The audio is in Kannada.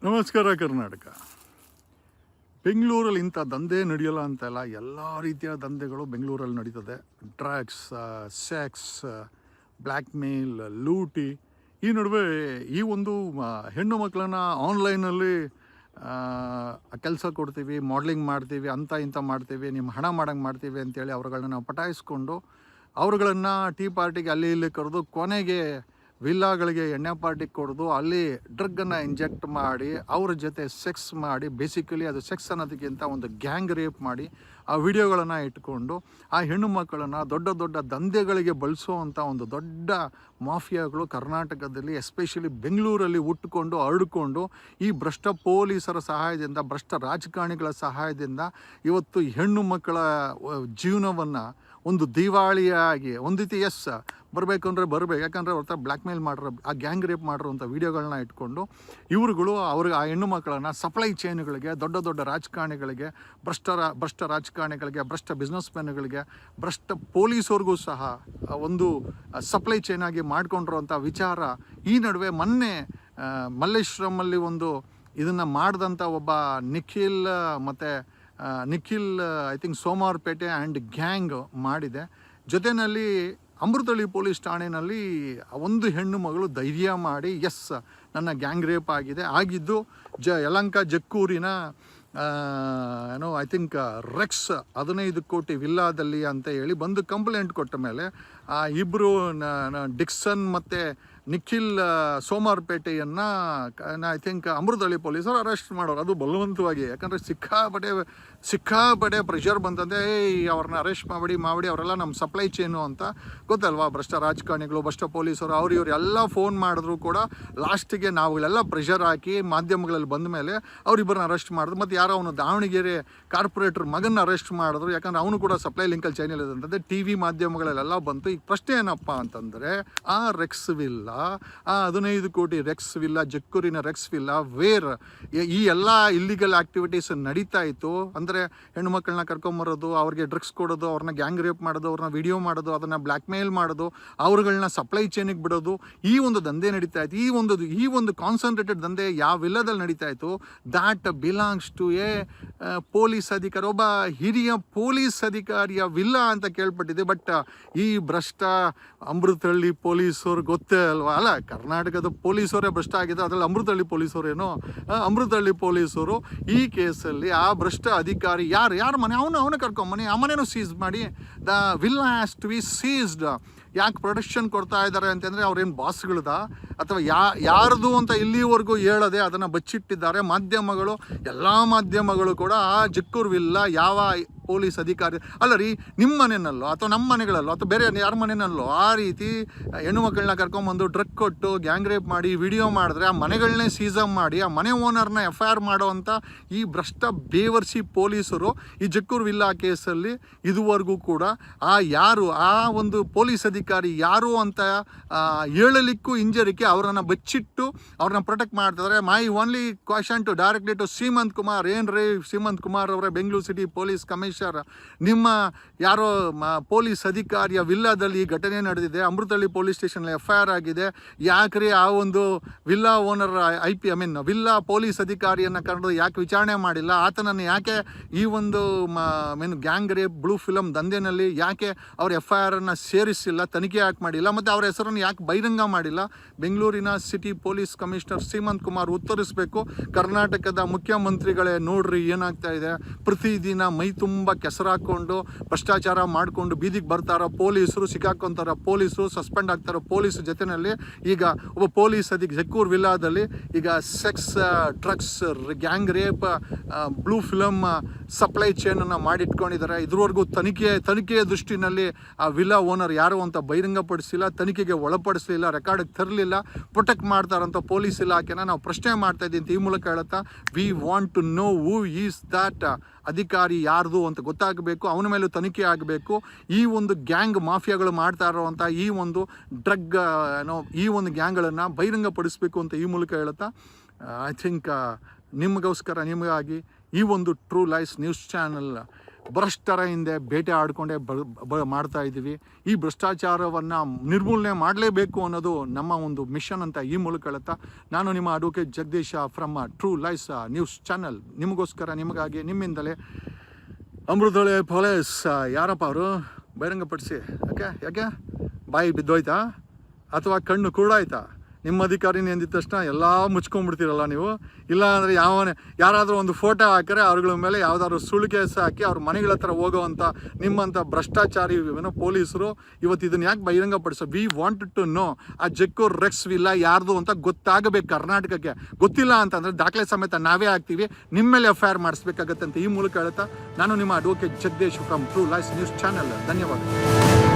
ನಮಸ್ಕಾರ ಕರ್ನಾಟಕ. ಬೆಂಗಳೂರಲ್ಲಿ ಇಂಥ ದಂಧೆ ನಡೆಯಲ್ಲ ಅಂತಲ್ಲ, ಎಲ್ಲ ರೀತಿಯ ದಂಧೆಗಳು ಬೆಂಗಳೂರಲ್ಲಿ ನಡೀತದೆ. ಡ್ರಗ್ಸ್, ಸೆಕ್ಸ್, ಬ್ಲ್ಯಾಕ್ ಮೇಲ್, ಲೂಟಿ. ಈ ನಡುವೆ ಈ ಒಂದು ಹೆಣ್ಣು ಮಕ್ಕಳನ್ನ ಆನ್ಲೈನಲ್ಲಿ ಕೆಲಸ ಕೊಡ್ತೀವಿ, ಮಾಡಲಿಂಗ್ ಮಾಡ್ತೀವಿ, ಅಂಥ ಇಂಥ ಮಾಡ್ತೀವಿ, ನಿಮ್ಮ ಹಣ ಮಾಡಂಗೆ ಮಾಡ್ತೀವಿ ಅಂತೇಳಿ ಅವ್ರುಗಳನ್ನ ನಾವು ಪಟಾಯಿಸ್ಕೊಂಡು ಅವ್ರುಗಳನ್ನು ಟೀ ಪಾರ್ಟಿಗೆ ಅಲ್ಲಿ ಇಲ್ಲಿ ಕರೆದು ಕೊನೆಗೆ ವಿಲ್ಲಾಗಳಿಗೆ ಎಣ್ಣೆ ಪಾರ್ಟಿಗೆ ಕೊಡೋದು, ಅಲ್ಲಿ ಡ್ರಗ್ಗನ್ನು ಇಂಜೆಕ್ಟ್ ಮಾಡಿ ಅವ್ರ ಜೊತೆ ಸೆಕ್ಸ್ ಮಾಡಿ, ಬೇಸಿಕಲಿ ಅದು ಸೆಕ್ಸ್ ಅನ್ನೋದಕ್ಕಿಂತ ಒಂದು ಗ್ಯಾಂಗ್ ರೇಪ್ ಮಾಡಿ ಆ ವಿಡಿಯೋಗಳನ್ನು ಇಟ್ಕೊಂಡು ಆ ಹೆಣ್ಣು ಮಕ್ಕಳನ್ನು ದೊಡ್ಡ ದೊಡ್ಡ ದಂಧೆಗಳಿಗೆ ಬಳಸುವಂಥ ಒಂದು ದೊಡ್ಡ ಮಾಫಿಯಾಗಳು ಕರ್ನಾಟಕದಲ್ಲಿ, ಎಸ್ಪೆಷಲಿ ಬೆಂಗಳೂರಲ್ಲಿ ಹುಟ್ಟುಕೊಂಡು ಹರಡಿಕೊಂಡು ಈ ಭ್ರಷ್ಟ ಪೊಲೀಸರ ಸಹಾಯದಿಂದ, ಭ್ರಷ್ಟ ರಾಜಕಾರಣಿಗಳ ಸಹಾಯದಿಂದ ಇವತ್ತು ಹೆಣ್ಣು ಮಕ್ಕಳ ಜೀವನವನ್ನು ಒಂದು ದಿವಾಳಿಯಾಗಿ ಒಂದು ರೀತಿ ಬರಬೇಕು ಅಂದರೆ ಬರಬೇಕು, ಯಾಕಂದರೆ ಅವ್ರ ಬ್ಲ್ಯಾಕ್ ಮೇಲ್ ಮಾಡಿರೋ, ಆ ಗ್ಯಾಂಗ್ ರೇಪ್ ಮಾಡಿರೋಂಥ ವೀಡಿಯೋಗಳನ್ನ ಇಟ್ಕೊಂಡು ಇವ್ರುಗಳು ಅವ್ರಿಗೆ ಆ ಹೆಣ್ಣು ಮಕ್ಕಳನ್ನು ಸಪ್ಲೈ ಚೈನ್ಗಳಿಗೆ, ದೊಡ್ಡ ದೊಡ್ಡ ರಾಜಕಾರಣಿಗಳಿಗೆ, ಭ್ರಷ್ಟ ರಾಜಕಾರಣಿಗಳಿಗೆ, ಭ್ರಷ್ಟ ಬಿಸ್ನೆಸ್ ಮ್ಯಾನ್ಗಳಿಗೆ, ಭ್ರಷ್ಟ ಪೊಲೀಸವ್ರಿಗೂ ಸಹ ಒಂದು ಸಪ್ಲೈ ಚೈನ್ ಆಗಿ ಮಾಡ್ಕೊಂಡಿರೋಂಥ ವಿಚಾರ ಈ ನಡುವೆ ಮೊನ್ನೆ ಮಲ್ಲೇಶ್ವರಮಲ್ಲಿ ಒಂದು ಇದನ್ನು ಮಾಡಿದಂಥ ಒಬ್ಬ Nikhil I think Somwarpet and gang ಮಾಡಿದೆ. ಜೊತೆಯಲ್ಲಿ ಅಮೃತಹಳ್ಳಿ ಪೊಲೀಸ್ ಠಾಣೆಯಲ್ಲಿ ಒಂದು ಹೆಣ್ಣು ಮಗಳು ಧೈರ್ಯ ಮಾಡಿ ನನ್ನ ಗ್ಯಾಂಗ್ ರೇಪ್ ಆಗಿದ್ದು ಯಲಹಂಕ ಜಕ್ಕೂರಿನ ಐ ಥಿಂಕ್ ರೆಕ್ಸ್ 15 ಕೋಟಿ ವಿಲ್ಲಾದಲ್ಲಿ ಅಂತ ಹೇಳಿ ಬಂದು ಕಂಪ್ಲೇಂಟ್ ಕೊಟ್ಟ ಮೇಲೆ ಆ ಇಬ್ಬರು ಡಿಕ್ಸನ್ ಮತ್ತು ನಿಖಿಲ್ ಸೋಮವಾರಪೇಟೆಯನ್ನು ಐ ಥಿಂಕ್ ಅಮೃತಹಳ್ಳಿ ಪೊಲೀಸರು ಅರೆಸ್ಟ್ ಮಾಡೋರು, ಅದು ಬಲವಂತವಾಗಿ. ಯಾಕಂದರೆ ಸಿಕ್ಕಾಪಟ್ಟೆ ಪ್ರೆಷರ್ ಬಂತಂದೆ, ಅವ್ರನ್ನ ಅರೆಸ್ಟ್ ಮಾಡಿ ಅವರೆಲ್ಲ ನಮ್ಮ ಸಪ್ಲೈ ಚೈನು ಅಂತ ಗೊತ್ತಲ್ವಾ, ಭ್ರಷ್ಟ ರಾಜಕಾರಣಿಗಳು, ಭ್ರಷ್ಟ ಪೊಲೀಸರು, ಇವ್ರು ಎಲ್ಲ ಫೋನ್ ಮಾಡಿದ್ರು ಕೂಡ ಲಾಸ್ಟಿಗೆ ನಾವುಗಳೆಲ್ಲ ಪ್ರೆಷರ್ ಹಾಕಿ ಮಾಧ್ಯಮಗಳಲ್ಲಿ ಬಂದ ಮೇಲೆ ಅವರಿಬ್ಬರನ್ನ ಅರೆಸ್ಟ್ ಮಾಡಿದ್ರು. ಮತ್ತು ಯಾರೋ ಅವನು ದಾವಣಗೆರೆ ಕಾರ್ಪೊರೇಟರ್ ಮಗನ ಅರೆಸ್ಟ್ ಮಾಡಿದ್ರು, ಯಾಕಂದರೆ ಅವನು ಕೂಡ ಸಪ್ಲೈ ಲಿಂಕಲ್ಲಿ ಚೈನಲ್ಲಿ ಇದಂತಂದರೆ ಟಿ ವಿ ಮಾಧ್ಯಮಗಳಲ್ಲೆಲ್ಲ ಬಂತು. ಈಗ ಪ್ರಶ್ನೆ ಏನಪ್ಪ ಅಂತಂದರೆ, ಆ ರೆಕ್ಸ್ ವಿಲ್ಲ, ಆ 15 ಕೋಟಿ ರೆಕ್ಸ್ ವಿಲ್ಲ, ಜಕ್ಕೂರಿನ ರೆಕ್ಸ್ ವಿಲ್ಲ ವೇರ್ ಈ ಎಲ್ಲ ಇಲ್ಲಿಗಲ್ ಆ್ಯಕ್ಟಿವಿಟೀಸ್ ನಡೀತಾ ಇತ್ತು. ಅಂದರೆ ಹೆಣ್ಣು ಮಕ್ಕಳನ್ನ ಕರ್ಕೊಂಬರೋದು, ಅವ್ರಿಗೆ ಡ್ರಗ್ಸ್ ಕೊಡೋದು, ಅವ್ರನ್ನ ಗ್ಯಾಂಗ್ ರೇಪ್ ಮಾಡೋದು, ಅವ್ರನ್ನ ವಿಡಿಯೋ ಮಾಡೋದು, ಅದನ್ನು ಬ್ಲ್ಯಾಕ್ ಮೇಲ್ ಮಾಡೋದು, ಅವ್ರುಗಳನ್ನ ಸಪ್ಲೈ ಚೈನಿಗೆ ಬಿಡೋದು, ಈ ಒಂದು ದಂಧೆ ನಡೀತಾ ಇತ್ತು. ಈ ಒಂದು ಕಾನ್ಸಂಟ್ರೇಟೆಡ್ ದಂಧೆ ಯಾವ ವಿಲ್ಲದಲ್ಲಿ ನಡೀತಾ ಇತ್ತು, that belongs to a police ಅಧಿಕಾರಿ, ಒಬ್ಬ ಹಿರಿಯ ಪೊಲೀಸ್ ಅಧಿಕಾರಿಯ ವಿಲ್ಲ ಅಂತ ಕೇಳ್ಪಟ್ಟಿದೆ. ಬಟ್ ಈ ಭ್ರಷ್ಟ ಅಮೃತಹಳ್ಳಿ ಪೊಲೀಸರು ಗೊತ್ತೇ ಅಲ್ವಾ, ಅಲ್ಲ ಕರ್ನಾಟಕದ ಪೊಲೀಸರೇ ಭ್ರಷ್ಟ ಆಗಿದೆ, ಅದರಲ್ಲಿ ಅಮೃತಹಳ್ಳಿ ಪೊಲೀಸರೇನು, ಅಮೃತಹಳ್ಳಿ ಪೊಲೀಸರು ಈ ಕೇಸಲ್ಲಿ ಆ ಭ್ರಷ್ಟ ಅಧಿಕಾರಿ ಯಾರ ಮನೆ ಅವನ ಕರ್ಕೊಂಬನ್ನಿ, ಆ ಮನೆಯೂ ಸೀಸ್ ಮಾಡಿ, the will has to be seized. ಯಾಕೆ ಪ್ರೊಟೆಕ್ಷನ್ ಕೊಡ್ತಾ ಇದ್ದಾರೆ ಅಂತಂದರೆ ಅವ್ರೇನು ಬಾಸ್ಗಳದ ಅಥವಾ ಯಾರ್ದು ಅಂತ ಇಲ್ಲಿವರೆಗೂ ಹೇಳದೆ ಅದನ್ನು ಬಚ್ಚಿಟ್ಟಿದ್ದಾರೆ ಮಾಧ್ಯಮಗಳು. ಎಲ್ಲ ಮಾಧ್ಯಮಗಳು ಕೂಡ ಆ ಜಕ್ಕೂರು ವಿಲ್ಲ ಯಾವ ಪೊಲೀಸ್ ಅಧಿಕಾರಿ ಅಲ್ಲ ರೀ, ನಿಮ್ಮ ಮನೆಯಲ್ಲೋ ಅಥವಾ ನಮ್ಮ ಮನೆಗಳಲ್ಲೋ ಅಥವಾ ಬೇರೆ ಯಾರ ಮನೆಯಲ್ಲೋ ಆ ರೀತಿ ಹೆಣ್ಣು ಮಕ್ಕಳನ್ನ ಕರ್ಕೊಂಬಂದು ಡ್ರಗ್ ಕೊಟ್ಟು ಗ್ಯಾಂಗ್ ರೇಪ್ ಮಾಡಿ ವಿಡಿಯೋ ಮಾಡಿದ್ರೆ ಆ ಮನೆಗಳನ್ನೇ ಸೀಸಮ್ ಮಾಡಿ ಆ ಮನೆ ಓನರ್ನ FIR ಮಾಡೋವಂಥ ಈ ಭ್ರಷ್ಟ ಬೇವರ್ಸಿ ಪೊಲೀಸರು ಈ ಜಕ್ಕೂರು ವಿಲ್ಲಾ ಕೇಸಲ್ಲಿ ಇದುವರೆಗೂ ಕೂಡ ಆ ಒಂದು ಪೊಲೀಸ್ ಅಧಿಕಾರಿ ಯಾರು ಅಂತ ಹೇಳಲಿಕ್ಕೂ ಹಿಂಜರಿಕೆ ಅವರನ್ನು ಬಚ್ಚಿಟ್ಟು ಅವ್ರನ್ನ ಪ್ರೊಟೆಕ್ಟ್ ಮಾಡ್ತಿದ್ದಾರೆ. My only question to directly to Seemanth Kumar, ಏನ್ರಿ ಸೀಮಂತ್ ಕುಮಾರ್ ಅವರೇ, ಬೆಂಗಳೂರು ಸಿಟಿ ಪೊಲೀಸ್ ಕಮಿಷನರ್, ನಿಮ್ಮ ಯಾರೋ ಪೊಲೀಸ್ ಅಧಿಕಾರಿಯ ವಿಲ್ಲಾದಲ್ಲಿ ಈ ಘಟನೆ ನಡೆದಿದೆ, ಅಮೃತಹಳ್ಳಿ ಪೊಲೀಸ್ ಸ್ಟೇಷನಲ್ಲಿ FIR ಆಗಿದೆ, ಯಾಕ್ರಿ ಆ ಒಂದು ವಿಲ್ಲಾ ಓನರ್ ವಿಲ್ಲಾ ಪೊಲೀಸ್ ಅಧಿಕಾರಿಯನ್ನು ಕರೆದು ಯಾಕೆ ವಿಚಾರಣೆ ಮಾಡಿಲ್ಲ, ಆತನನ್ನು ಯಾಕೆ ಈ ಒಂದು ಗ್ಯಾಂಗ್ ರೇಪ್ ಬ್ಲೂ ಫಿಲಮ್ ದಂಧೆನಲ್ಲಿ ಯಾಕೆ ಅವ್ರ FIR ಸೇರಿಸಿಲ್ಲ, ತನಿಖೆ ಯಾಕೆ ಮಾಡಿಲ್ಲ, ಮತ್ತು ಅವರ ಹೆಸರನ್ನು ಯಾಕೆ ಬಹಿರಂಗ ಮಾಡಿಲ್ಲ? ಬೆಂಗಳೂರಿನ city police commissioner Seemanth Kumar ಉತ್ತರಿಸಬೇಕು. ಕರ್ನಾಟಕದ ಮುಖ್ಯಮಂತ್ರಿಗಳೇ ನೋಡ್ರಿ ಏನಾಗ್ತಾ ಇದೆ, ಪ್ರತಿದಿನ ಮೈ ತುಂಬ ಕೆಸರಾಕೊಂಡು ಭ್ರಷ್ಟಾಚಾರ ಮಾಡಿಕೊಂಡು ಬೀದಿಗೆ ಬರ್ತಾರ ಪೊಲೀಸರು, ಸಿಕ್ಕಾಕೊಂತಾರ ಪೊಲೀಸರು, ಸಸ್ಪೆಂಡ್ ಆಗ್ತಾರ ಪೊಲೀಸ್. ಜೊತೆಯಲ್ಲಿ ಈಗ ಒಬ್ಬ ಪೊಲೀಸ್ ಜಕ್ಕೂರು ವಿಲ್ಲಾದಲ್ಲಿ ಈಗ sex, drugs, gang rape, blue film supply ಚೈನನ್ನು ಮಾಡಿಟ್ಕೊಂಡಿದ್ದಾರೆ. ಇದುವರೆಗೂ ತನಿಖೆಯ ದೃಷ್ಟಿನಲ್ಲಿ ಆ ವಿಲ್ಲಾ ಓನರ್ ಯಾರು ಅಂತ ಬಹಿರಂಗಪಡಿಸಿಲ್ಲ, ತನಿಖೆಗೆ ಒಳಪಡಿಸಲಿಲ್ಲ, ರೆಕಾರ್ಡಿಗೆ ತರಲಿಲ್ಲ. ಪ್ರೊಟೆಕ್ಟ್ ಮಾಡ್ತಾರಂಥ ಪೊಲೀಸ್ ಇಲಾಖೆನ ನಾವು ಪ್ರಶ್ನೆ ಮಾಡ್ತಾ ಇದ್ದೀವಿ ಅಂತ ಈ ಮೂಲಕ ಹೇಳುತ್ತಾ, we want to know who is that ಅಧಿಕಾರಿ ಯಾರ್ದು ಅಂತ ಗೊತ್ತಾಗಬೇಕು, ಅವನ ಮೇಲೂ ತನಿಖೆ ಆಗಬೇಕು. ಈ ಒಂದು ಗ್ಯಾಂಗ್ ಮಾಫಿಯಾಗಳು ಮಾಡ್ತಾ ಇರೋವಂಥ ಈ ಒಂದು ಡ್ರಗ್ ಈ ಒಂದು ಗ್ಯಾಂಗ್ಗಳನ್ನು ಬಹಿರಂಗಪಡಿಸಬೇಕು ಅಂತ ಈ ಮೂಲಕ ಹೇಳುತ್ತಾ, ಐ ಥಿಂಕ್ ನಿಮಗೋಸ್ಕರ, ನಿಮಗಾಗಿ ಈ ಒಂದು ಟ್ರೂ ಲೈಫ್ ನ್ಯೂಸ್ ಚಾನಲ್ ಭ್ರಷ್ಟರ ಹಿಂದೆ ಬೇಟೆ ಆಡಿಕೊಂಡೇ ಮಾಡ್ತಾ ಇದ್ದೀವಿ. ಈ ಭ್ರಷ್ಟಾಚಾರವನ್ನು ನಿರ್ಮೂಲನೆ ಮಾಡಲೇಬೇಕು ಅನ್ನೋದು ನಮ್ಮ ಒಂದು ಮಿಷನ್ ಅಂತ ಈ ಮೂಲಕ ಹೇಳುತ್ತಾ, ನಾನು ನಿಮ್ಮ advocate Jagadish from true life news channel, ನಿಮಗೋಸ್ಕರ ನಿಮಗಾಗಿ ನಿಮ್ಮಿಂದಲೇ ಅಮೃತೊಳೆ ಪೊಲೀಸ್ ಯಾರಪ್ಪ ಅವರು ಬಹಿರಂಗಪಡಿಸಿ ಯಾಕೆ ಬಾಯಿ ಬಿದ್ದೋಯ್ತಾ ಅಥವಾ ಕಣ್ಣು ಕುರುಡಾಯ್ತಾ? ನಿಮ್ಮ ಅಧಿಕಾರಿನೇ ಅಂದಿದ ತಕ್ಷಣ ಎಲ್ಲ ಮುಚ್ಕೊಂಡ್ಬಿಡ್ತೀರಲ್ಲ ನೀವು. ಇಲ್ಲ ಅಂದರೆ ಯಾರಾದರೂ ಒಂದು ಫೋಟೋ ಹಾಕಿದ್ರೆ ಅವ್ರಗಳ ಮೇಲೆ ಯಾವುದಾದ್ರು ಸುಳ್ಳು ಕೇಸ್ ಹಾಕಿ ಅವ್ರ ಮನೆಗಳ ಹತ್ರ ಹೋಗೋವಂಥ ನಿಮ್ಮಂಥ ಭ್ರಷ್ಟಾಚಾರಿ ಪೊಲೀಸರು ಇವತ್ತು ಇದನ್ನು ಯಾಕೆ ಬಹಿರಂಗಪಡಿಸೋ? ವಿ ವಾಂಟ್ ಟು ನೋ ಆ ಜೆಕ್ಕೋ ರೆಕ್ಸ್ ವಿಲ್ಲ ಯಾರ್ದು ಅಂತ ಗೊತ್ತಾಗಬೇಕು ಕರ್ನಾಟಕಕ್ಕೆ. ಗೊತ್ತಿಲ್ಲ ಅಂತಂದರೆ ದಾಖಲೆ ಸಮೇತ ನಾವೇ ಹಾಕ್ತೀವಿ, ನಿಮ್ಮ ಮೇಲೆ FIR ಮಾಡಿಸ್ಬೇಕಾಗತ್ತೆ ಅಂತ ಈ ಮೂಲಕ ಹೇಳ್ತಾ, ನಾನು ನಿಮ್ಮ advocate Jagadish from true life news channel. ಧನ್ಯವಾದ.